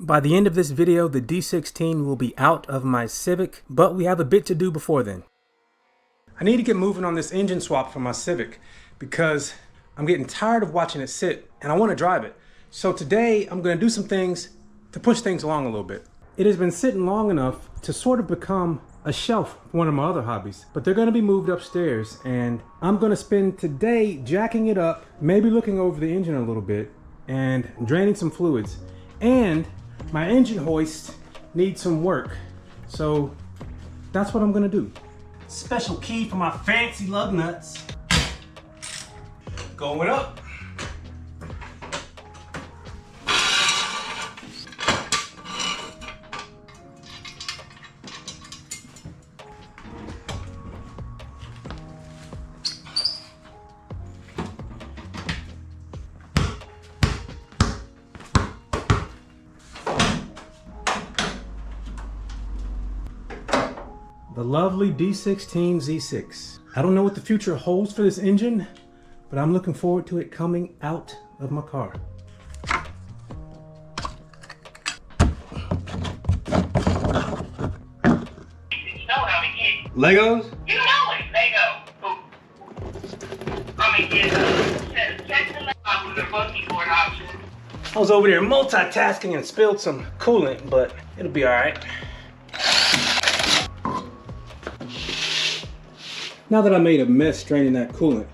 By the end of this video, the D16 will be out of my Civic, but we have a bit to do before then. I need to get moving on this engine swap for my Civic because I'm getting tired of watching it sit and I want to drive it. So today I'm going to do some things to push things along a little bit. It has been sitting long enough to sort of become a shelf for one of my other hobbies, but they're going to be moved upstairs and I'm going to spend today jacking it up, maybe looking over the engine a little bit and draining some fluids. And my engine hoist needs some work, so that's what I'm gonna do. Special key for my fancy lug nuts. Going up. The lovely D16 Z6. I don't know what the future holds for this engine, but I'm looking forward to it coming out of my car. Legos? You know it, Lego. I mean, check the Lego with the monkey board option. I was over there multitasking and spilled some coolant, but it'll be all right. Now that I made a mess draining that coolant,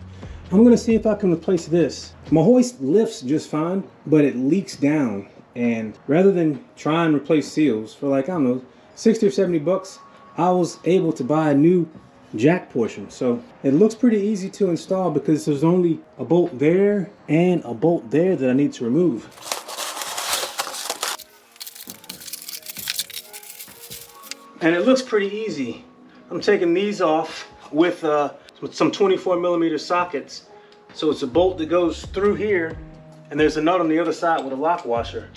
I'm gonna see if I can replace this. My hoist lifts just fine, but it leaks down. And rather than try and replace seals for like, I don't know, 60 or 70 bucks, I was able to buy a new jack portion. So it looks pretty easy to install because there's only a bolt there and a bolt there that I need to remove. And it looks pretty easy. I'm taking these off with some 24mm sockets. So it's a bolt that goes through here and there's a nut on the other side with a lock washer.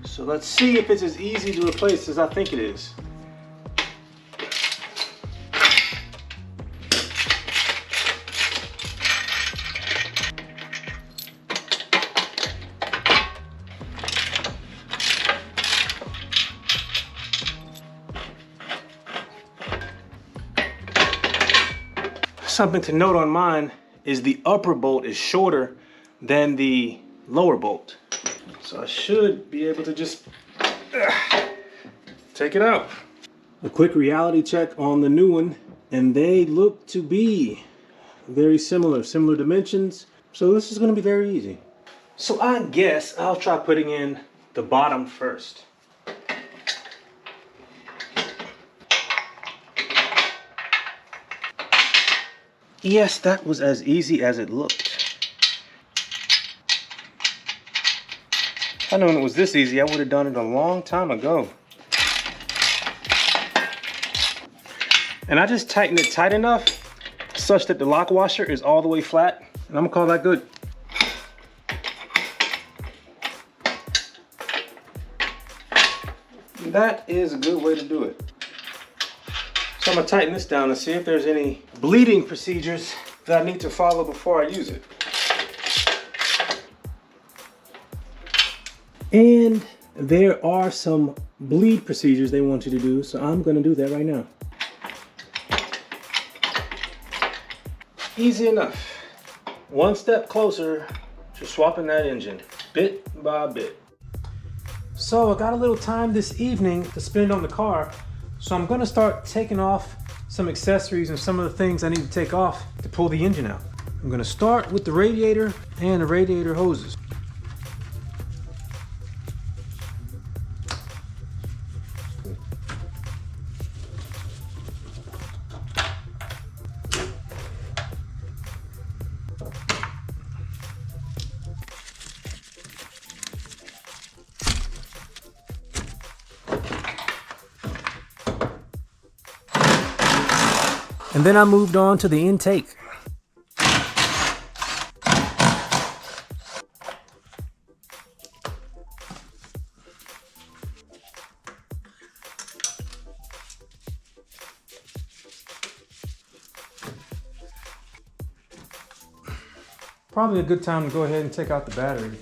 So let's see if it's as easy to replace as I think it is. Something to note on mine is the upper bolt is shorter than the lower bolt. So I should be able to just take it out. A quick reality check on the new one, and they look to be very similar dimensions. So this is gonna be very easy. So I guess I'll try putting in the bottom first. Yes, that was as easy as it looked. If I'd known it was this easy, I would have done it a long time ago. And I just tightened it tight enough such that the lock washer is all the way flat, and I'm gonna call that good. That is a good way to do it. So I'm gonna tighten this down and see if there's any bleeding procedures that I need to follow before I use it. And there are some bleed procedures they want you to do, so I'm gonna do that right now. Easy enough. One step closer to swapping that engine, bit by bit. So I got a little time this evening to spend on the car, so I'm gonna start taking off some accessories and some of the things I need to take off to pull the engine out. I'm gonna start with the radiator and the radiator hoses. And then I moved on to the intake. Probably a good time to go ahead and take out the battery.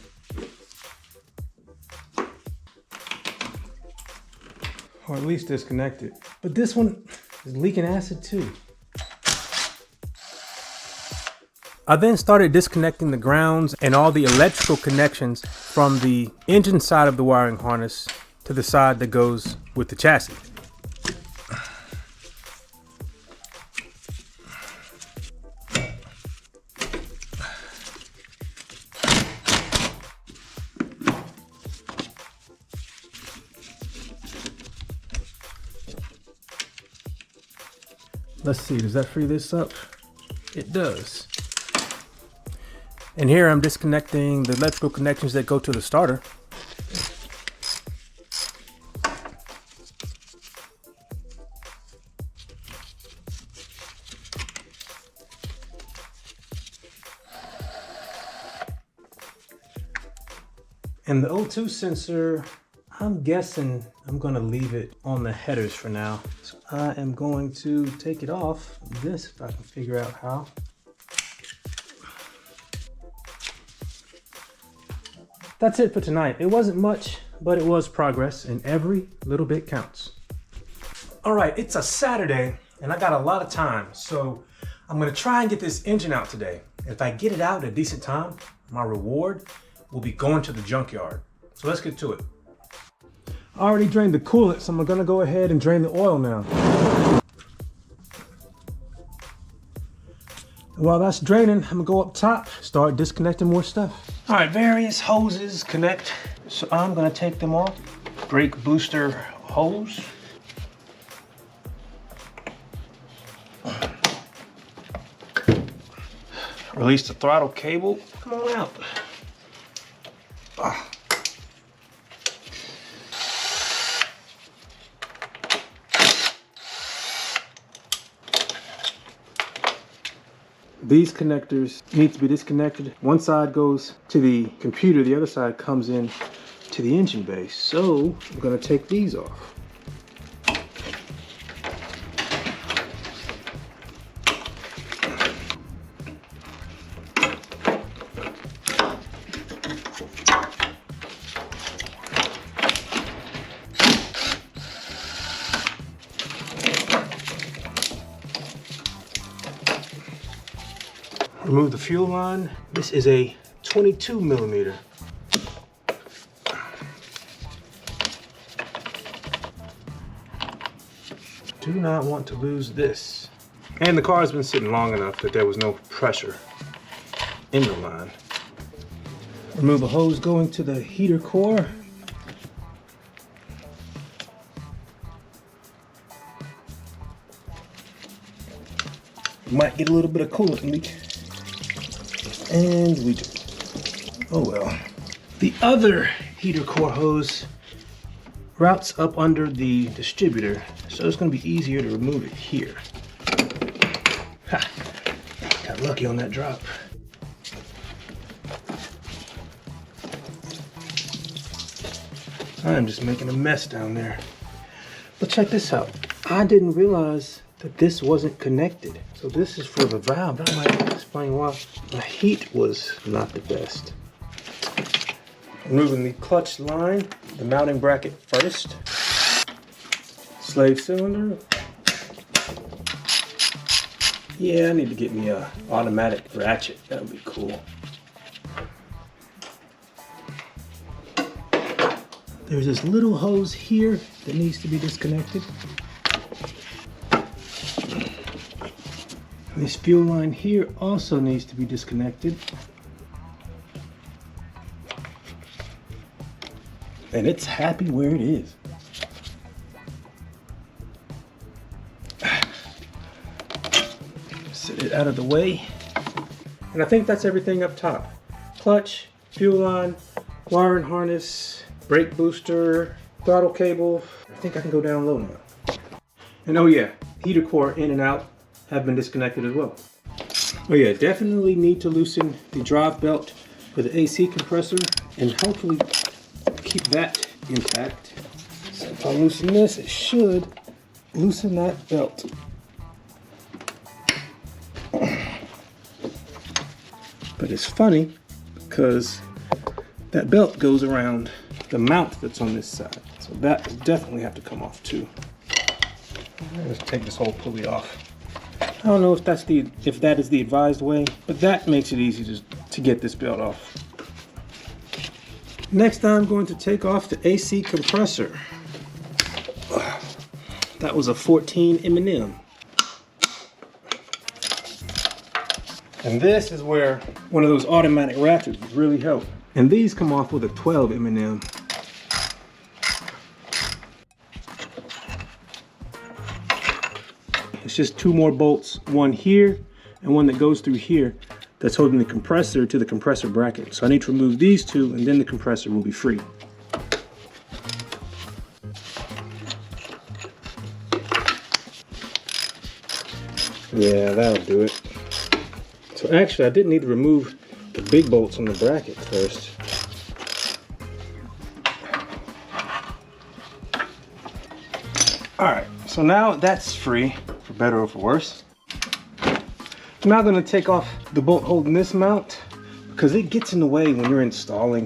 or at least disconnect it. But this one is leaking acid too. I then started disconnecting the grounds and all the electrical connections from the engine side of the wiring harness to the side that goes with the chassis. Let's see, does that free this up? It does. And here I'm disconnecting the electrical connections that go to the starter. And the O2 sensor, I'm guessing I'm gonna leave it on the headers for now. So I am going to take it off this, if I can figure out how. That's it for tonight. It wasn't much, but it was progress, and every little bit counts. All right, it's a Saturday, and I got a lot of time, so I'm gonna try and get this engine out today. If I get it out at a decent time, my reward will be going to the junkyard. So let's get to it. I already drained the coolant, so I'm gonna go ahead and drain the oil now. While that's draining, I'm gonna go up top, start disconnecting more stuff. All right, various hoses connect, so I'm gonna take them off. Brake booster hose. Release the throttle cable. Come on out. These connectors need to be disconnected. One side goes to the computer, the other side comes in to the engine base. So I'm gonna take these off. Remove the fuel line. This is a 22 millimeter. Do not want to lose this. And the car has been sitting long enough that there was no pressure in the line. Remove a hose going to the heater core. Might get a little bit of coolant leak. And we do. Oh well. The other heater core hose routes up under the distributor, so it's going to be easier to remove it here. Ha! Got lucky on that drop. I'm just making a mess down there. But check this out. I didn't realize that this wasn't connected. So this is for the valve. That might explain why the heat was not the best. Removing the clutch line, the mounting bracket first. Slave cylinder. Yeah, I need to get me a automatic ratchet. That would be cool. There's this little hose here that needs to be disconnected. This fuel line here also needs to be disconnected. And it's happy where it is. Set it out of the way. And I think that's everything up top. Clutch, fuel line, wiring harness, brake booster, throttle cable. I think I can go down low now. And oh yeah, heater core in and out have been disconnected as well. Oh yeah, definitely need to loosen the drive belt for the AC compressor and hopefully keep that intact. So if I loosen this, it should loosen that belt. But it's funny because that belt goes around the mount that's on this side. So that will definitely have to come off too. Let's take this whole pulley off. I don't know if that is the advised way, but that makes it easy to get this belt off. Next, I'm going to take off the AC compressor. That was a 14 M&M. And this is where one of those automatic ratchets would really help. And these come off with a 12 M&M. It's just 2 more bolts, one here and one that goes through here, that's holding the compressor to the compressor bracket. So I need to remove these 2 and then the compressor will be free. Yeah, that'll do it. So actually I didn't need to remove the big bolts on the bracket first. Alright, so now that's free, for better or for worse. I'm now going to take off the bolt holding this mount because it gets in the way when you're installing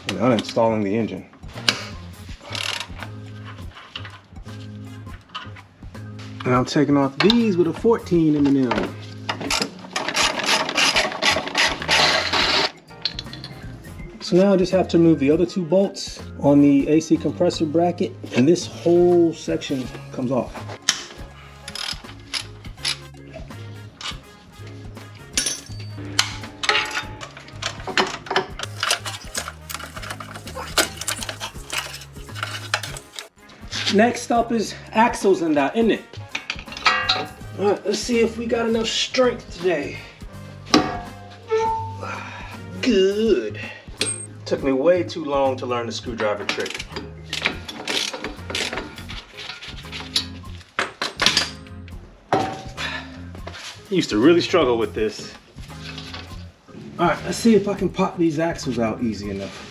and uninstalling the engine. And I'm taking off these with a 14 M&M. So now I just have to remove the other 2 bolts on the AC compressor bracket, and this whole section comes off. Next up is axles and that, isn't it? All right, let's see if we got enough strength today. Good. Took me way too long to learn the screwdriver trick. I used to really struggle with this. All right, let's see if I can pop these axles out easy enough.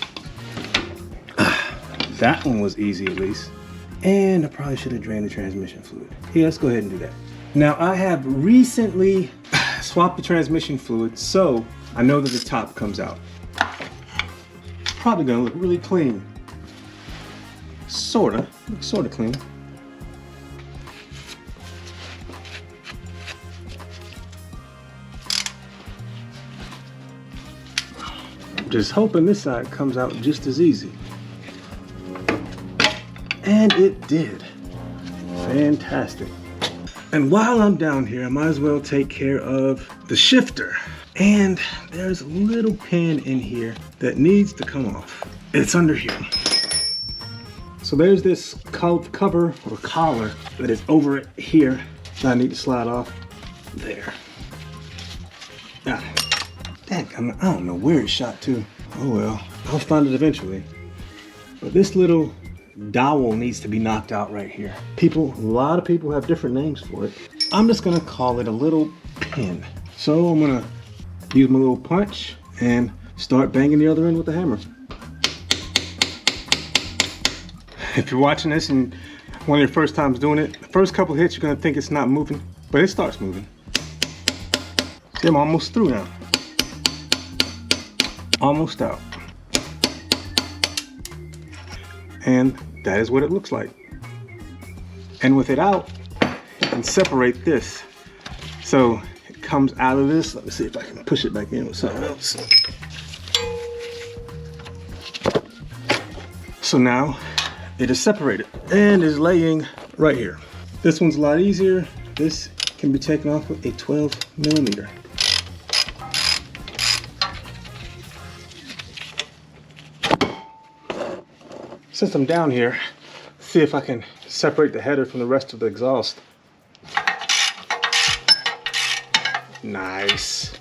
That one was easy at least. And I probably should have drained the transmission fluid. Yeah, let's go ahead and do that. Now I have recently swapped the transmission fluid, so I know that the top comes out. Probably gonna look really clean. Looks sorta clean. Just hoping this side comes out just as easy. And it did. Fantastic. And while I'm down here, I might as well take care of the shifter. And there's a little pin in here that needs to come off. It's under here. So there's this cover or collar that is over here that I need to slide off. There. Ah, dang, I don't know where it shot to. Oh well, I'll find it eventually. But this little dowel needs to be knocked out right here. A lot of people have different names for it. I'm just gonna call it a little pin. So I'm gonna use my little punch and start banging the other end with the hammer. If you're watching this and one of your first times doing it, the first couple hits you're gonna think it's not moving, but it starts moving. See, I'm almost through now. Almost out. And that is what it looks like. And with it out, you can separate this. So it comes out of this. Let me see if I can push it back in with something else. So now it is separated and is laying right here. This one's a lot easier. This can be taken off with a 12mm. Since I'm down here, see if I can separate the header from the rest of the exhaust. Nice.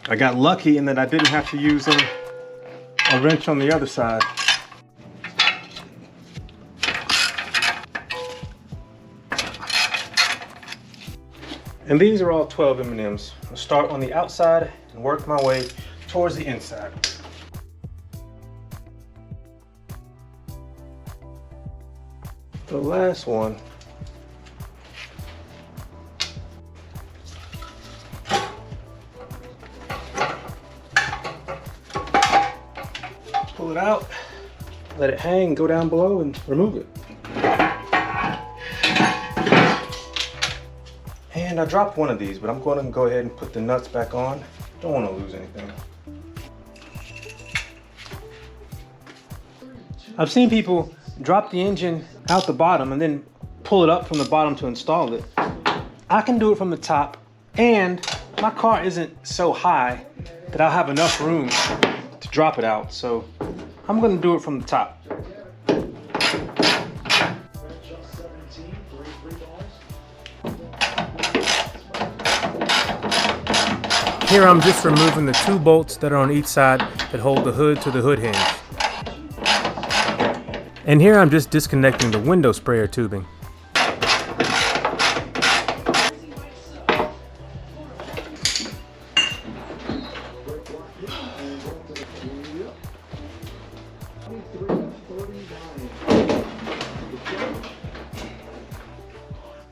I got lucky in that I didn't have to use a wrench on the other side. And these are all 12 M&Ms. I'll start on the outside and work my way towards the inside. The last one . pull it out, let it hang, go down below and remove it. And I dropped one of these, but I'm going to go ahead and put the nuts back on. Don't want to lose anything. I've seen people drop the engine out the bottom and then pull it up from the bottom to install it. I can do it from the top, and my car isn't so high that I'll have enough room to drop it out. So I'm going to do it from the top. Here I'm just removing the 2 bolts that are on each side that hold the hood to the hood hinge. And here I'm just disconnecting the window sprayer tubing.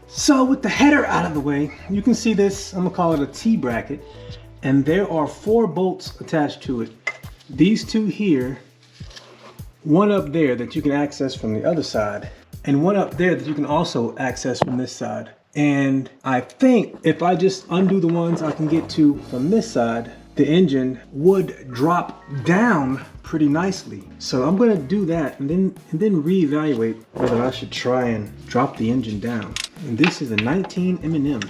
So with the header out of the way, you can see this, I'm gonna call it a T-bracket, and there are 4 bolts attached to it. These 2 here, one up there that you can access from the other side, and one up there that you can also access from this side. And I think if I just undo the ones I can get to from this side, the engine would drop down pretty nicely. So I'm gonna do that and then reevaluate whether I should try and drop the engine down. And this is a 19 M&M.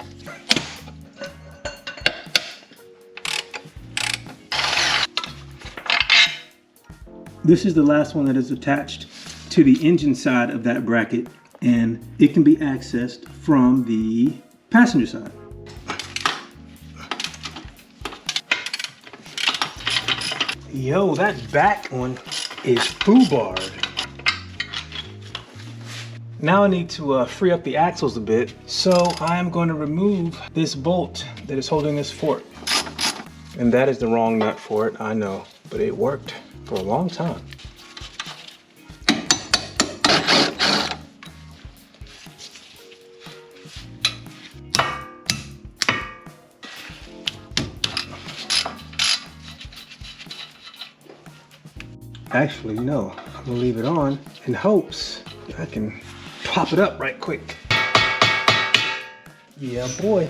This is the last one that is attached to the engine side of that bracket, and it can be accessed from the passenger side. Yo, that back one is foobarred. Now I need to free up the axles a bit, so I am going to remove this bolt that is holding this fork. And that is the wrong nut for it, I know, but it worked for a long time. Actually, no, I'm gonna leave it on in hopes that I can pop it up right quick. Yeah, boy.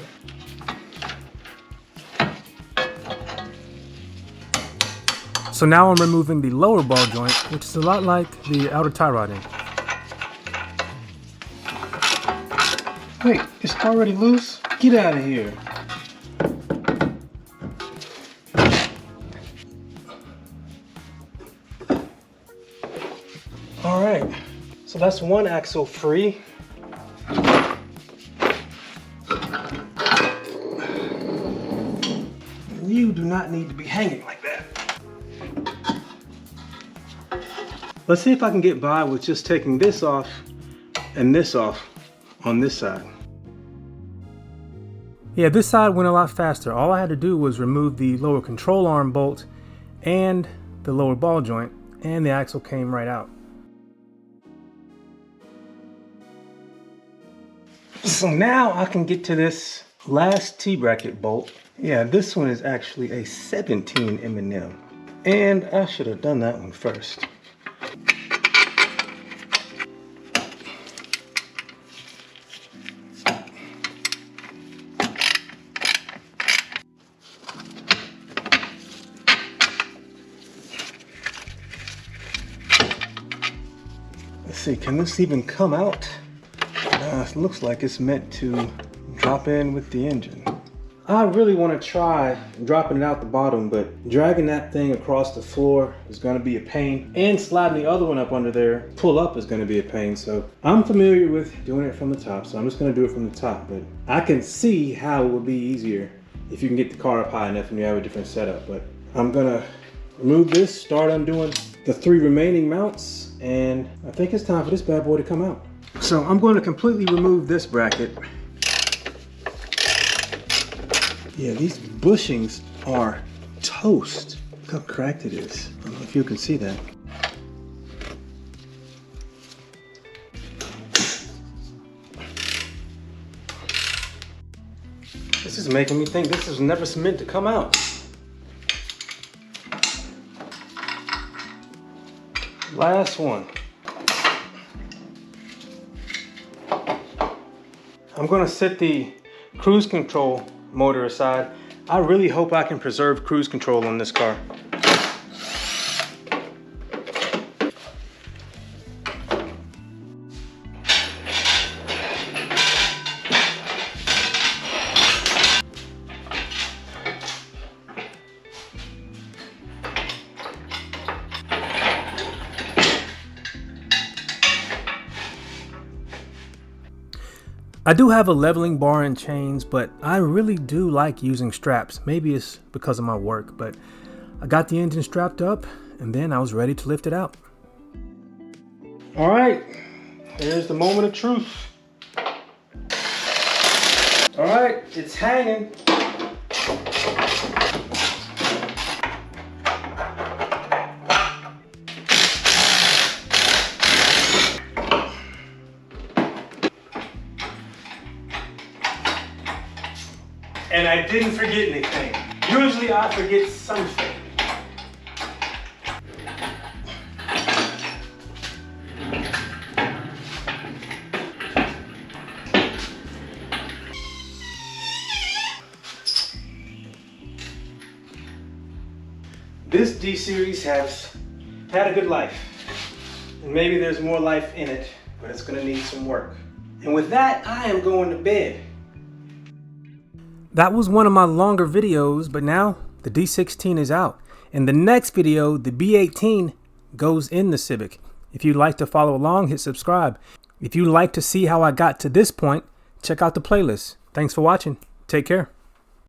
So now I'm removing the lower ball joint, which is a lot like the outer tie rodding. Wait, it's already loose? Get out of here. All right, so that's one axle free. You do not need to be hanging like that. Let's see if I can get by with just taking this off and this off on this side. Yeah, this side went a lot faster. All I had to do was remove the lower control arm bolt and the lower ball joint, and the axle came right out. So now I can get to this last T-bracket bolt. Yeah, this one is actually a 17 M&M. And I should have done that one first. Let's see, can this even come out? It looks like it's meant to drop in with the engine. I really want to try dropping it out the bottom, but dragging that thing across the floor is going to be a pain, and sliding the other one up under there, pull up, is going to be a pain. So I'm familiar with doing it from the top, so I'm just going to do it from the top. But I can see how it would be easier if you can get the car up high enough and you have a different setup. But I'm going to remove this, start undoing the 3 remaining mounts, and I think it's time for this bad boy to come out. So I'm going to completely remove this bracket. Yeah, these bushings are toast. Look how cracked it is. I don't know if you can see that. This is making me think this is never meant to come out. Last one. I'm gonna set the cruise control motor aside. I really hope I can preserve cruise control on this car. I do have a leveling bar and chains, but I really do like using straps. Maybe it's because of my work, but I got the engine strapped up and then I was ready to lift it out. All right, here's the moment of truth. All right, it's hanging. And I didn't forget anything. Usually I forget something. This D series has had a good life. And maybe there's more life in it, but it's gonna need some work. And with that, I am going to bed. That was one of my longer videos, but now the D16 is out. In the next video, the B18 goes in the Civic. If you'd like to follow along, hit subscribe. If you'd like to see how I got to this point, check out the playlist. Thanks for watching. Take care.